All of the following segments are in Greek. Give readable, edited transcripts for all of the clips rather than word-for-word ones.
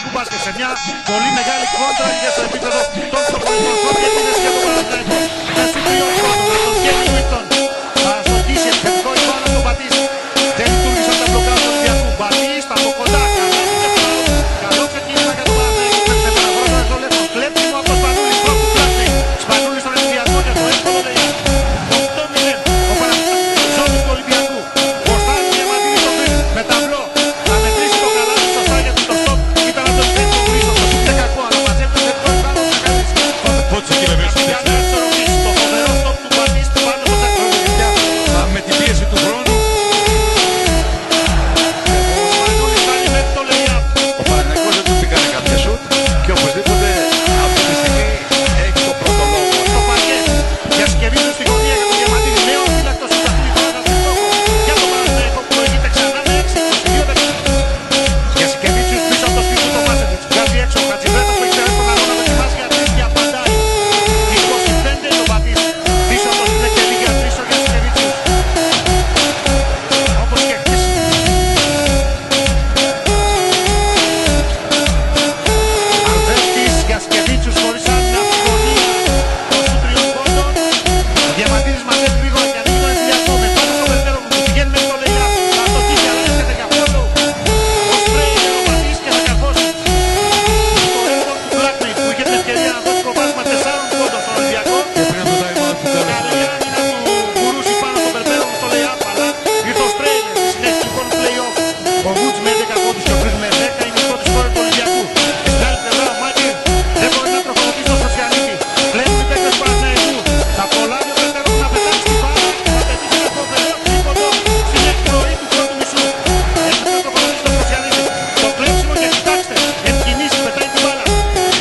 Κούμπας και σε μια πολύ μεγάλη κόντρα για στο επίπεδο των προπονητών. Προπονητές και τον Παναθηναϊκό. Με συμπληρώνει κόντρα, με τον Κένι Βίκτον. Θα στοχίσει επιθετικό η μπάλα τον Μπατίστη. Δεν λειτουργήσαν τα μπλοκά του Ολυμπιακού. Μπατίστη από κοντά. Καλό ξεκίνημα για τον Παναθηναϊκό. Με μεταγρόντας ο Λεύκος. Κλέψιμο από τον Σπανούλη. Πρώτου πλάτη. Σπανούλη στον ενθουσιασμό για το εύκολο λέει. 8-0. Ο Παναθηναϊκός ζώνη του Ολυμπιακού. Μποστάρι Διαμαντίδη στο τρίτο. Με ταμπλό. Θα μετρήσει το καλάθι σωστά γιατί το στόπ ήταν από το επίπεδο του ίσως. Το σουτ κακό αλλά μαζεύεται σε πρώτη πάνω να κάνεις. Το φοβερό στόπ του Μπατίστη πάνω στο τακτικό. Με την πίεση του χρόνου Ο Σπανούλης κάνει μέχρι το lay-up. ο Παναθηναϊκός δεν του πήγανε κάποια σουτ και οπωσδήποτε αυτή τη στιγμή έχει το πρώτο λόγο. Στο παρκέ. Για Σκεβίτσιο στη γωνία για τον Διαμαντίδη. Νέο φύλακτος στην αυτή τη φορά θα βρει στόχο. Για τον Παναθηναϊκό που προηγείται ξανά με 6-22 δεκαετία. Για Σκεβίτσιος πίσω από το σπίτι του Μάσεβιτς. Βγάζει έξω ο Χατζιβρέτος που έχει τεράσει τον αγώνα με τη μάση για τρεις και απαντάει. 25 τον Μπατίστη. Πίσω από το σπίτι και λίγα τρίσο για Σκεβίτσιος. Όπως και χθες. Αλβέρτης για Σκεβίτσιους χωρίς άλλη αμφιβολία. Το σου τριών πόντων. Ο Διαμαντίδης μαζεύει γρήγορα και ανοίγει τον ενθουσιασμό. Με πάνω στο περιττέρω που του πηγαίνει μέχρι το lay-up. Θα το τύχει αλλά έρχεται για φόλο. Ο Σπρέι για τον Μπατίστη και θα καρφώσει. Στο έργο του Blackmate που είχε την ευκαιρία να δώσει προβάδισμα 4 πόντων στον Ολυμπιακό. Και πριν από το time out που τέλος. Καλή άμυνα του Γκουρούση πάνω στο περιττέρω στο lay-up αλλά ήρθε ο Στρέιλερ στη συνέχεια λοιπόν του play-off. Ο Γουτς με 11 πόντους και ο Φρυς με 10 είναι η πρώτη σκόρερ του Ολυμπιακού. Και στην άλλη πλευρά ο Μάκερ δεν μπορεί να τροφοδοτήσει το Σοσιαλίτη. Πλέον οι παίκτες του Παναθηναϊκού. Θα προλάβει ο περιττέρω να πετάξει την μπάλα. Θα πετύχει ένα φοβερό τρίποντο στην εκπνοή του πρώτου μισού. Έτσι θα τροφοδοτήσει το Σοσιαλίτη. Το κλέψιμο και κοιτάξτε. Εν κινήσει πετάει την μπάλα.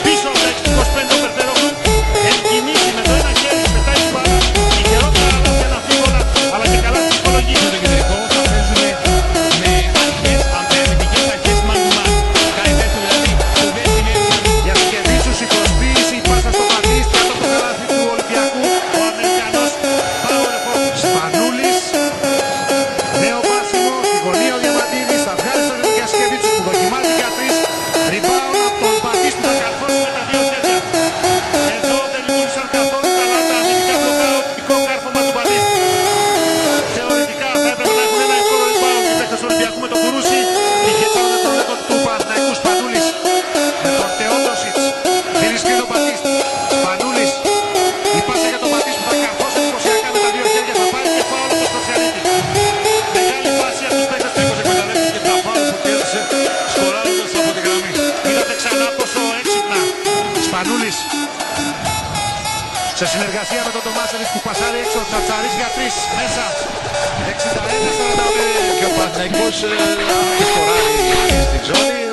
Πίσω από 6-25 ο περιττέρω. Εν κινήσει με το ένα χέρι πετάει την μπάλα. Τυχερότερα αλλά και αναμφίβολα αλλά και καλά στην ψυχολογία. Στο κεντρικό θα παίζουμε με αρχές, αμυντικές αρχές man-to-man. Κάτι τέτοιο δηλαδή που δεν συνέβη. Για Σκεβίτσιους η προσποίηση, η πάσα στο Μπατίστη κάτω από το καλάθι του Ολυμπιακού. Ο Αμερικανός power forward. Σπανούλης. Νέο πάσιμο στη γωνία ο Διαμαντίδης. Θα βγάλει στο ρεύμα για Σκεβίτσιους που δοκιμάζει για τρεις. Rebound από τον Μπατίστη θα καρφώσει με τα δύο χέρια. Εδώ δεν λειτουργήσαν καθόλου καλά τα αμυντικά μπλοκά. Οπτικό κάρφωμα του Μπατίστη. Θεωρητικά θα έπρεπε να έχουν ένα εύκολο rebound οι παίκτες του Ολυμπιακού με τον Κουρούση. Είχε τσάμε τον ρεκόρ του Παναθηναϊκού. Σπανούλης με τον Θεόντοσιτς. Δίνει σκριν τον Μπατίστη. Σπανούλης. Η πάσα για τον Μπατίστη που θα καρφώσει εντυπωσιακά με τα δύο χέρια. Θα πάρει και φάουλ από το Σοσιαλίτη. Μεγάλη φάση από τους παίκτες του 20. Εκμεταλλεύτηκε τα φάουλ που κέρδισε σκοράροντας από τη γραμμή. Είδατε ξανά πόσο έξυπνα. Σπανούλης. Σε συνεργασία με τον Τομάσεβιτς που πασάρει έξω. Τσατσαρίς για τρεις. Μέσα. 61-45. Και ο Παναθηναϊκός σκοράρει στη ζώνη.